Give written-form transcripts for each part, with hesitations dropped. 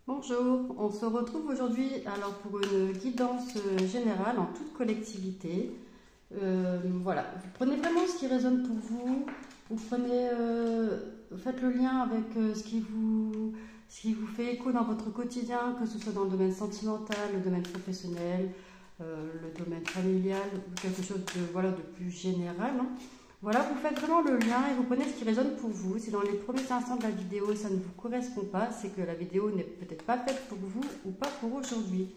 Bonjour, on se retrouve aujourd'hui alors pour une guidance générale en toute collectivité. Voilà, vous prenez vraiment ce qui résonne pour vous, vous prenez, faites le lien avec ce qui vous fait écho dans votre quotidien, que ce soit dans le domaine sentimental, le domaine professionnel, le domaine familial, ou quelque chose de, voilà, de plus général, hein. Voilà, vous faites vraiment le lien et vous prenez ce qui résonne pour vous. Si dans les premiers instants de la vidéo, ça ne vous correspond pas, c'est que la vidéo n'est peut-être pas faite pour vous ou pas pour aujourd'hui.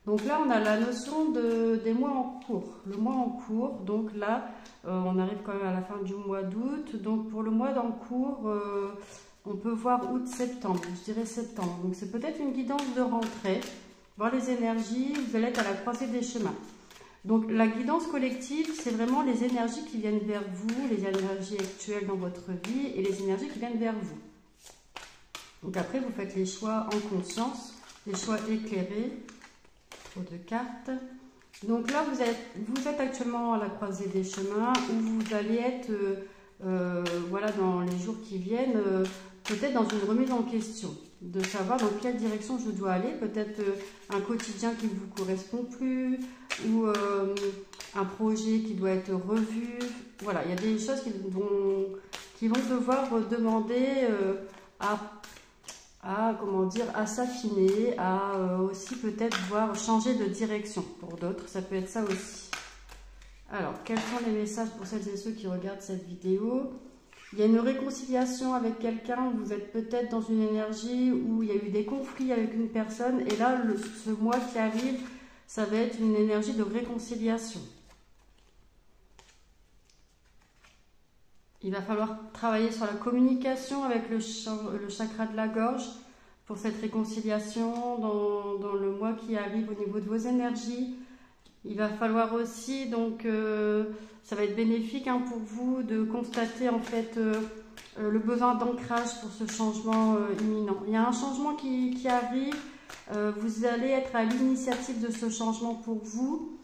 Donc là, on a la notion des mois en cours. Le mois en cours, donc là, on arrive quand même à la fin du mois d'août. Donc pour le mois en cours, on peut voir août-septembre, je dirais septembre. Donc c'est peut-être une guidance de rentrée. Voir les énergies, vous allez être à la croisée des chemins. Donc la guidance collective, c'est vraiment les énergies qui viennent vers vous, les énergies actuelles dans votre vie et les énergies qui viennent vers vous. Donc après, vous faites les choix en conscience, les choix éclairés. Trop de cartes. Donc là, vous êtes actuellement à la croisée des chemins où vous allez être, voilà, dans les jours qui viennent, peut-être dans une remise en question, de savoir dans quelle direction je dois aller, peut-être un quotidien qui ne vous correspond plus, ou un projet qui doit être revu. Voilà, il y a des choses qui vont devoir demander comment dire, à s'affiner, à aussi peut-être voir changer de direction. Pour d'autres, ça peut être ça aussi. Alors, quels sont les messages pour celles et ceux qui regardent cette vidéo? Il y a une réconciliation avec quelqu'un, vous êtes peut-être dans une énergie où il y a eu des conflits avec une personne, et là, ce mois qui arrive, ça va être une énergie de réconciliation. Il va falloir travailler sur la communication avec le chakra de la gorge pour cette réconciliation dans le mois qui arrive au niveau de vos énergies. Il va falloir aussi, donc, ça va être bénéfique pour vous de constater en fait le besoin d'ancrage pour ce changement imminent. Il y a un changement qui arrive, vous allez être à l'initiative de ce changement pour vous.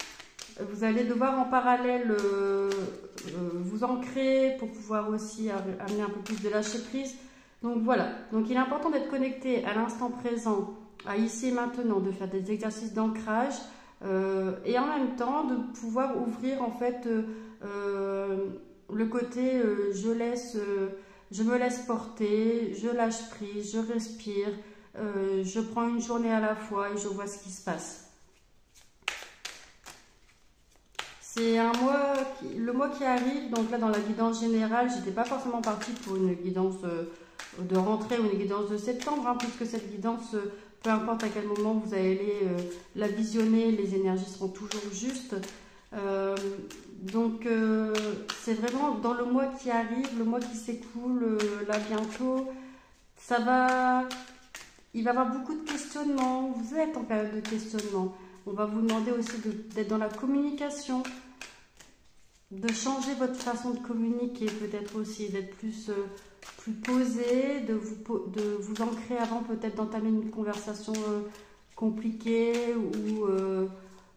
Vous allez devoir en parallèle vous ancrer pour pouvoir aussi amener un peu plus de lâcher prise. Donc voilà, donc il est important d'être connecté à l'instant présent, à ici et maintenant, de faire des exercices d'ancrage et en même temps de pouvoir ouvrir en fait le côté je me laisse porter, je lâche prise, je respire, je prends une journée à la fois et je vois ce qui se passe. C'est un mois, le mois qui arrive, donc là dans la guidance générale, j'étais pas forcément partie pour une guidance de rentrée ou une guidance de septembre, puisque cette guidance, peu importe à quel moment vous allez la visionner, les énergies seront toujours justes. Donc c'est vraiment dans le mois qui arrive, le mois qui s'écoule, là bientôt, il va y avoir beaucoup de questionnements, vous êtes en période de questionnement. On va vous demander aussi d'être dans la communication, de changer votre façon de communiquer, peut-être aussi d'être plus posé, de vous ancrer avant peut-être d'entamer une conversation compliquée ou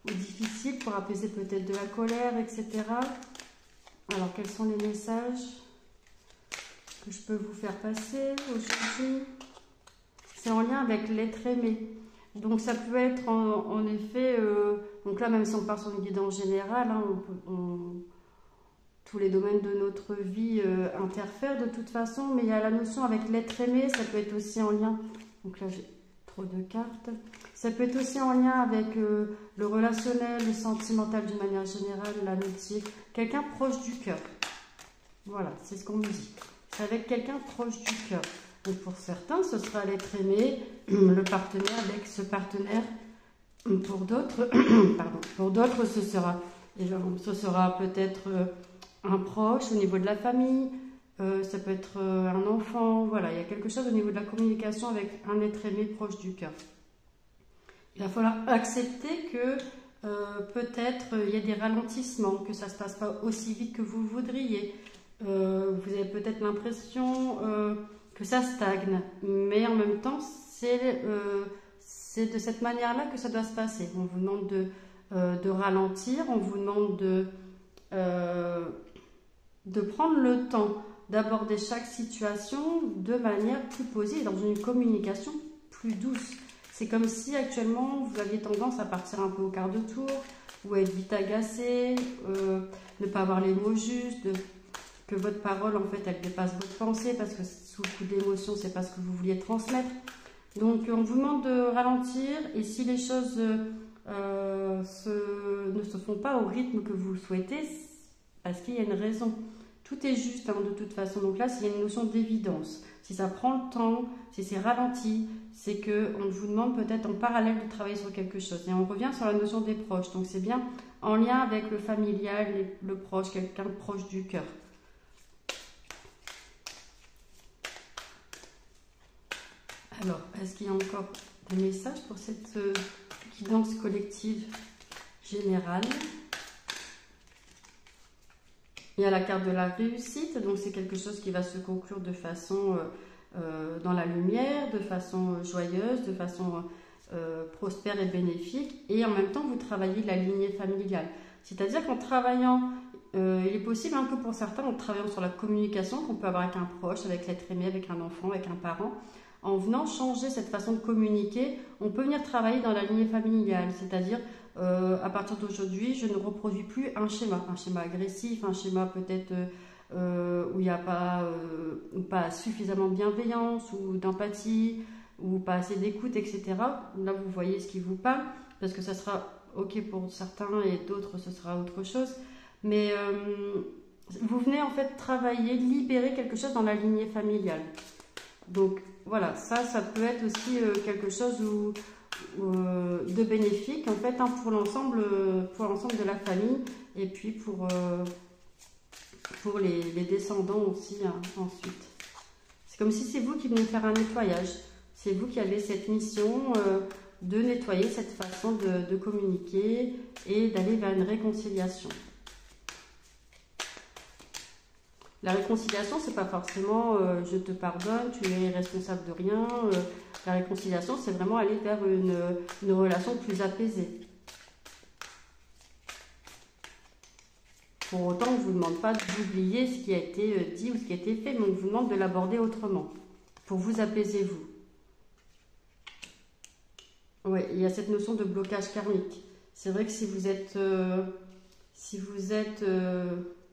difficile pour apaiser peut-être de la colère, etc. Alors, quels sont les messages que je peux vous faire passer aujourd'hui? C'est en lien avec l'être aimé. Donc ça peut être en effet, donc là même si on part sur une guidance générale, tous les domaines de notre vie interfèrent de toute façon, mais il y a la notion avec l'être aimé, ça peut être aussi en lien, donc là j'ai trop de cartes, ça peut être aussi en lien avec le relationnel, le sentimental d'une manière générale, l'amitié, quelqu'un proche du cœur, voilà, c'est ce qu'on nous dit, c'est avec quelqu'un proche du cœur. Donc pour certains, ce sera l'être aimé, le partenaire, l'ex-partenaire. Pour d'autres, ce sera peut-être un proche au niveau de la famille, ça peut être un enfant. Voilà, il y a quelque chose au niveau de la communication avec un être aimé proche du cœur. Il va falloir accepter que peut-être il y a des ralentissements, que ça ne se passe pas aussi vite que vous le voudriez. Vous avez peut-être l'impression que ça stagne, mais en même temps, c'est de cette manière-là que ça doit se passer. On vous demande de ralentir, on vous demande de prendre le temps d'aborder chaque situation de manière plus posée, dans une communication plus douce. C'est comme si actuellement vous aviez tendance à partir un peu au quart de tour, ou à être vite agacé, ne pas avoir les mots justes, que votre parole en fait elle dépasse votre pensée parce que sous le coup d'émotion c'est pas ce que vous vouliez transmettre. Donc on vous demande de ralentir, et si les choses ne se font pas au rythme que vous le souhaitez, parce qu'il y a une raison. Tout est juste hein, de toute façon. Donc là, s'il y a une notion d'évidence, si ça prend le temps, si c'est ralenti, c'est qu'on vous demande peut-être en parallèle de travailler sur quelque chose. Et on revient sur la notion des proches. Donc c'est bien en lien avec le familial, le proche, quelqu'un de proche du cœur. Alors, est-ce qu'il y a encore des messages pour cette guidance collective générale? Il y a la carte de la réussite, donc c'est quelque chose qui va se conclure de façon dans la lumière, de façon joyeuse, de façon prospère et bénéfique. Et en même temps, vous travaillez la lignée familiale. C'est-à-dire qu'en travaillant, il est possible hein, que pour certains, en travaillant sur la communication qu'on peut avoir avec un proche, avec l'être aimé, avec un enfant, avec un parent, en venant changer cette façon de communiquer, on peut venir travailler dans la lignée familiale. C'est-à-dire, à partir d'aujourd'hui, je ne reproduis plus un schéma agressif, un schéma peut-être où il n'y a pas suffisamment de bienveillance ou d'empathie, ou pas assez d'écoute, etc. Là, vous voyez ce qui vous parle, parce que ça sera ok pour certains et d'autres, ce sera autre chose. Mais vous venez en fait travailler, libérer quelque chose dans la lignée familiale. Donc voilà, ça peut être aussi quelque chose de bénéfique en fait hein, pour l'ensemble de la famille, et puis pour les descendants aussi hein, ensuite. C'est comme si c'est vous qui venez faire un nettoyage. C'est vous qui avez cette mission de nettoyer cette façon de communiquer et d'aller vers une réconciliation. La réconciliation, c'est pas forcément je te pardonne, tu es responsable de rien. La réconciliation, c'est vraiment aller vers une relation plus apaisée. Pour autant, on ne vous demande pas d'oublier ce qui a été dit ou ce qui a été fait, mais on vous demande de l'aborder autrement, pour vous apaiser vous. Oui, il y a cette notion de blocage karmique. C'est vrai que si vous êtes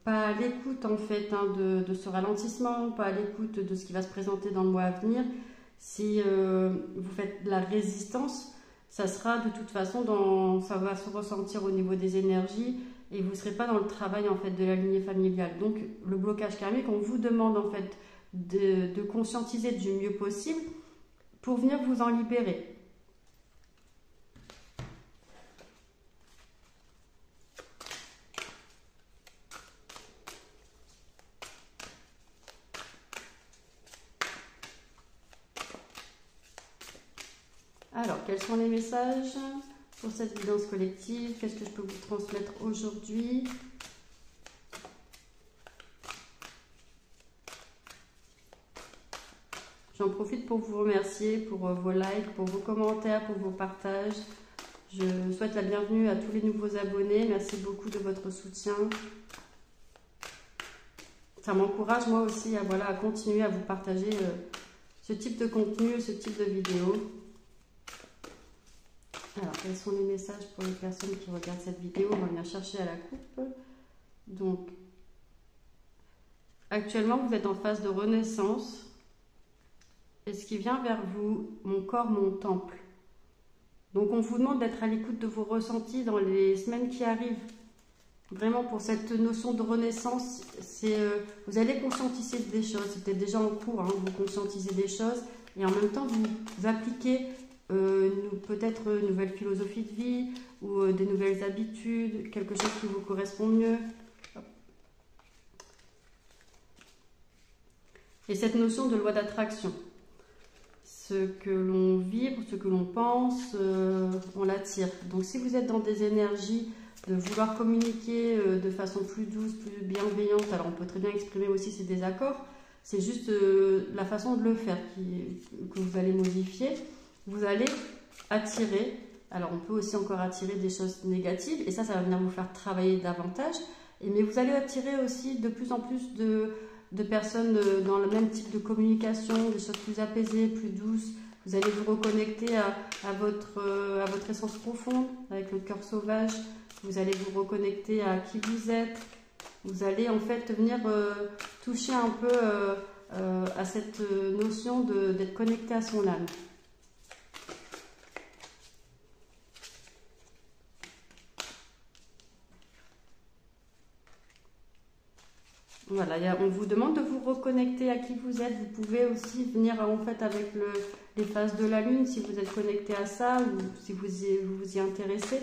pas à l'écoute en fait hein, de ce ralentissement, pas à l'écoute de ce qui va se présenter dans le mois à venir, si vous faites de la résistance, ça sera de toute façon, ça va se ressentir au niveau des énergies, et vous ne serez pas dans le travail en fait de la lignée familiale. Donc le blocage karmique, on vous demande en fait de conscientiser du mieux possible pour venir vous en libérer. Alors, quels sont les messages pour cette guidance collective? Qu'est-ce que je peux vous transmettre aujourd'hui? J'en profite pour vous remercier pour vos likes, pour vos commentaires, pour vos partages. Je souhaite la bienvenue à tous les nouveaux abonnés. Merci beaucoup de votre soutien. Ça m'encourage moi aussi à continuer à vous partager ce type de contenu, ce type de vidéo. Alors, quels sont les messages pour les personnes qui regardent cette vidéo? On va venir chercher à la coupe. Donc, actuellement, vous êtes en phase de renaissance. Et ce qui vient vers vous, mon corps, mon temple. Donc, on vous demande d'être à l'écoute de vos ressentis dans les semaines qui arrivent. Vraiment, pour cette notion de renaissance, vous allez conscientiser des choses. C'est peut-être déjà en cours, hein, vous conscientisez des choses. Et en même temps, vous appliquez peut-être une nouvelle philosophie de vie ou des nouvelles habitudes, quelque chose qui vous correspond mieux. Et cette notion de loi d'attraction, ce que l'on vibre, ce que l'on pense, on l'attire. Donc si vous êtes dans des énergies de vouloir communiquer de façon plus douce, plus bienveillante, alors on peut très bien exprimer aussi ces désaccords, c'est juste la façon de le faire que vous allez modifier. Vous allez attirer, alors on peut aussi encore attirer des choses négatives, et ça va venir vous faire travailler davantage, mais vous allez attirer aussi de plus en plus de personnes dans le même type de communication, des choses plus apaisées, plus douces, Vous allez vous reconnecter à votre essence profonde, avec le cœur sauvage. Vous allez vous reconnecter à qui vous êtes. Vous allez en fait venir toucher un peu à cette notion d'être connecté à son âme. Voilà, on vous demande de vous reconnecter à qui vous êtes. Vous pouvez aussi venir en fait avec les phases de la lune si vous êtes connecté à ça ou si vous y intéressez.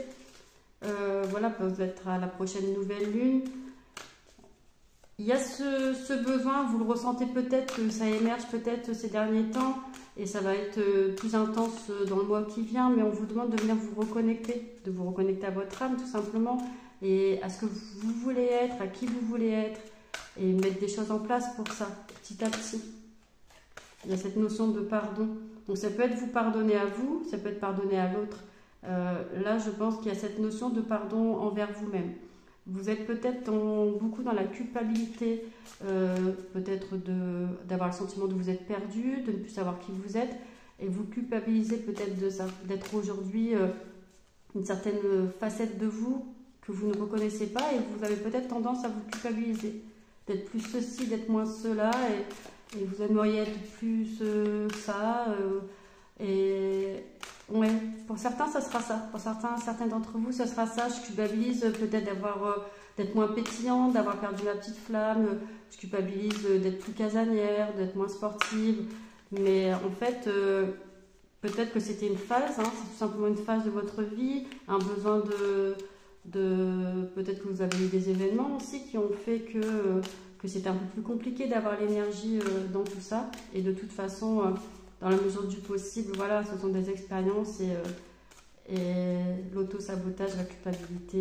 Voilà, peut-être à la prochaine nouvelle lune. Il y a ce besoin, vous le ressentez peut-être que ça émerge peut-être ces derniers temps et ça va être plus intense dans le mois qui vient, mais on vous demande de venir vous reconnecter, de vous reconnecter à votre âme tout simplement et à ce que vous voulez être, à qui vous voulez être. Et mettre des choses en place pour ça, petit à petit. Il y a cette notion de pardon. Donc ça peut être vous pardonner à vous, ça peut être pardonner à l'autre. Là, je pense qu'il y a cette notion de pardon envers vous-même. Vous êtes peut-être beaucoup dans la culpabilité, peut-être d'avoir le sentiment de vous être perdu, de ne plus savoir qui vous êtes. Et vous culpabilisez peut-être de ça, d'être aujourd'hui une certaine facette de vous que vous ne reconnaissez pas et vous avez peut-être tendance à vous culpabiliser. D'être plus ceci, d'être moins cela, et vous aimeriez être plus ça. Et ouais, pour certains, ça sera ça. Pour certains d'entre vous, ça sera ça. Je culpabilise peut-être d'être moins pétillante, d'avoir perdu ma petite flamme. Je culpabilise d'être plus casanière, d'être moins sportive. Mais en fait, peut-être que c'était une phase, hein, c'est tout simplement une phase de votre vie, un besoin peut-être que vous avez eu des événements aussi qui ont fait que c'était un peu plus compliqué d'avoir l'énergie dans tout ça. Et de toute façon, dans la mesure du possible, voilà, ce sont des expériences et l'auto-sabotage, la culpabilité,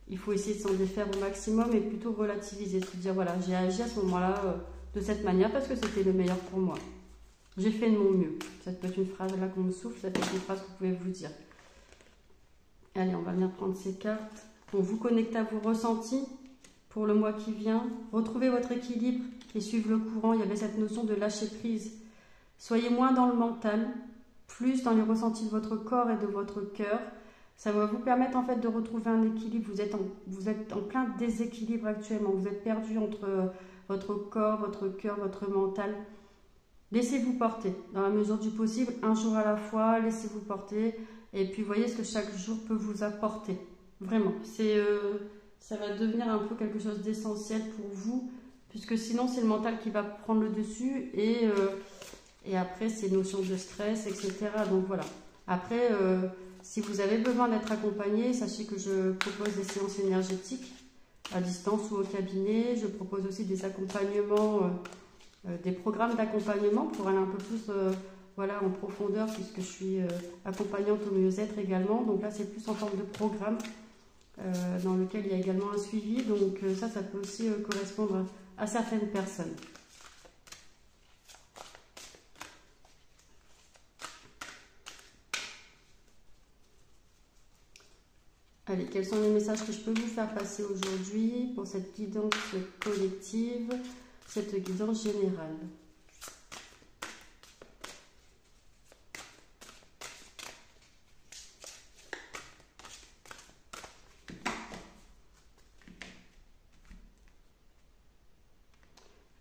il faut essayer de s'en défaire au maximum et plutôt relativiser, se dire voilà, j'ai agi à ce moment-là de cette manière parce que c'était le meilleur pour moi. J'ai fait de mon mieux. Ça peut être une phrase là qu'on me souffle, ça peut être une phrase que vous pouvez vous dire. Allez, on va venir prendre ces cartes. Donc, vous connectez à vos ressentis pour le mois qui vient. Retrouvez votre équilibre et suivre le courant. Il y avait cette notion de lâcher prise. Soyez moins dans le mental, plus dans les ressentis de votre corps et de votre cœur. Ça va vous permettre en fait de retrouver un équilibre. Vous êtes en plein déséquilibre actuellement. Vous êtes perdu entre votre corps, votre cœur, votre mental. Laissez-vous porter dans la mesure du possible, un jour à la fois. Laissez-vous porter. Et puis, voyez ce que chaque jour peut vous apporter. Vraiment, ça va devenir un peu quelque chose d'essentiel pour vous, puisque sinon, c'est le mental qui va prendre le dessus et après, c'est notions de stress, etc. Donc, voilà. Après, si vous avez besoin d'être accompagné, sachez que je propose des séances énergétiques à distance ou au cabinet. Je propose aussi des accompagnements, des programmes d'accompagnement pour aller un peu plus... voilà, en profondeur, puisque je suis accompagnante au mieux-être également. Donc là, c'est plus en forme de programme dans lequel il y a également un suivi. Donc ça peut aussi correspondre à certaines personnes. Allez, quels sont les messages que je peux vous faire passer aujourd'hui pour cette guidance collective, cette guidance générale ?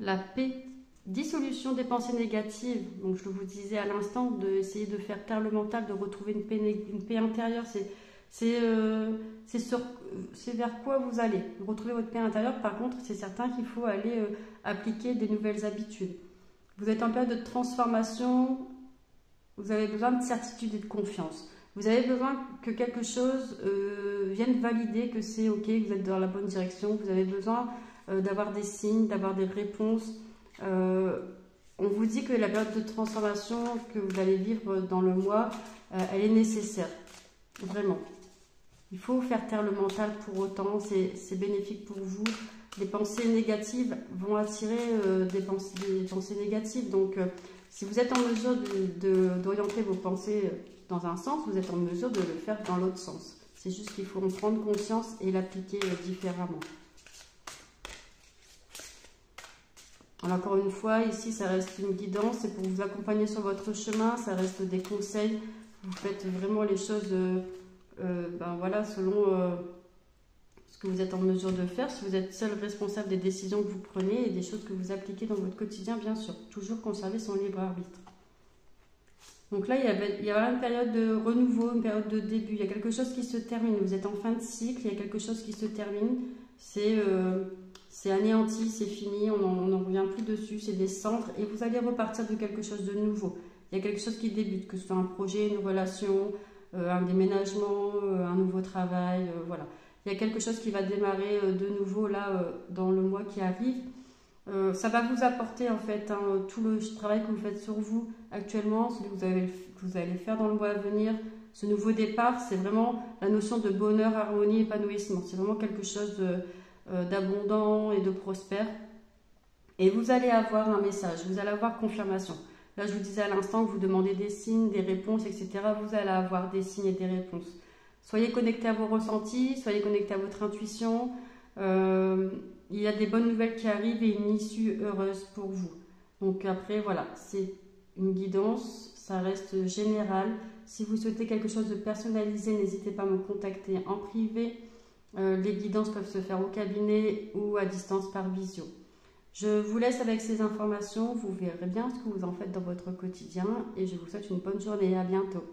La paix, dissolution des pensées négatives. Donc je vous disais à l'instant d'essayer de faire taire le mental, de retrouver une paix intérieure. C'est vers quoi vous allez. Retrouver votre paix intérieure, par contre, c'est certain qu'il faut aller appliquer des nouvelles habitudes. Vous êtes en période de transformation, vous avez besoin de certitude et de confiance. Vous avez besoin que quelque chose vienne valider que c'est ok, que vous êtes dans la bonne direction. Vous avez besoin d'avoir des signes, d'avoir des réponses. On vous dit que la période de transformation que vous allez vivre dans le mois, elle est nécessaire, vraiment. Il faut faire taire le mental pour autant, c'est bénéfique pour vous. Les pensées négatives vont attirer des pensées négatives. Donc, si vous êtes en mesure d'orienter vos pensées dans un sens, vous êtes en mesure de le faire dans l'autre sens. C'est juste qu'il faut en prendre conscience et l'appliquer différemment. Alors, encore une fois, ici, ça reste une guidance, c'est pour vous accompagner sur votre chemin, ça reste des conseils. Vous faites vraiment les choses ben voilà, selon ce que vous êtes en mesure de faire. Si vous êtes seul responsable des décisions que vous prenez et des choses que vous appliquez dans votre quotidien, bien sûr. Toujours conserver son libre arbitre. Donc là, il y a une période de renouveau, une période de début. Il y a quelque chose qui se termine. Vous êtes en fin de cycle, il y a quelque chose qui se termine. C'est anéanti, c'est fini, on n'en revient plus dessus, c'est des cendres. Et vous allez repartir de quelque chose de nouveau. Il y a quelque chose qui débute, que ce soit un projet, une relation, un déménagement, un nouveau travail, voilà. Il y a quelque chose qui va démarrer de nouveau là dans le mois qui arrive. Ça va vous apporter en fait tout le travail que vous faites sur vous actuellement, celui que vous allez faire dans le mois à venir. Ce nouveau départ, c'est vraiment la notion de bonheur, harmonie, épanouissement. C'est vraiment quelque chose d'abondant et de prospère. Et vous allez avoir un message, vous allez avoir confirmation. Là, je vous disais à l'instant que vous demandez des signes, des réponses, etc. Vous allez avoir des signes et des réponses. Soyez connectés à vos ressentis, soyez connectés à votre intuition. Il y a des bonnes nouvelles qui arrivent et une issue heureuse pour vous. Donc après, voilà, c'est une guidance, ça reste général. Si vous souhaitez quelque chose de personnalisé, n'hésitez pas à me contacter en privé. Les guidances peuvent se faire au cabinet ou à distance par visio. Je vous laisse avec ces informations, vous verrez bien ce que vous en faites dans votre quotidien et je vous souhaite une bonne journée, à bientôt.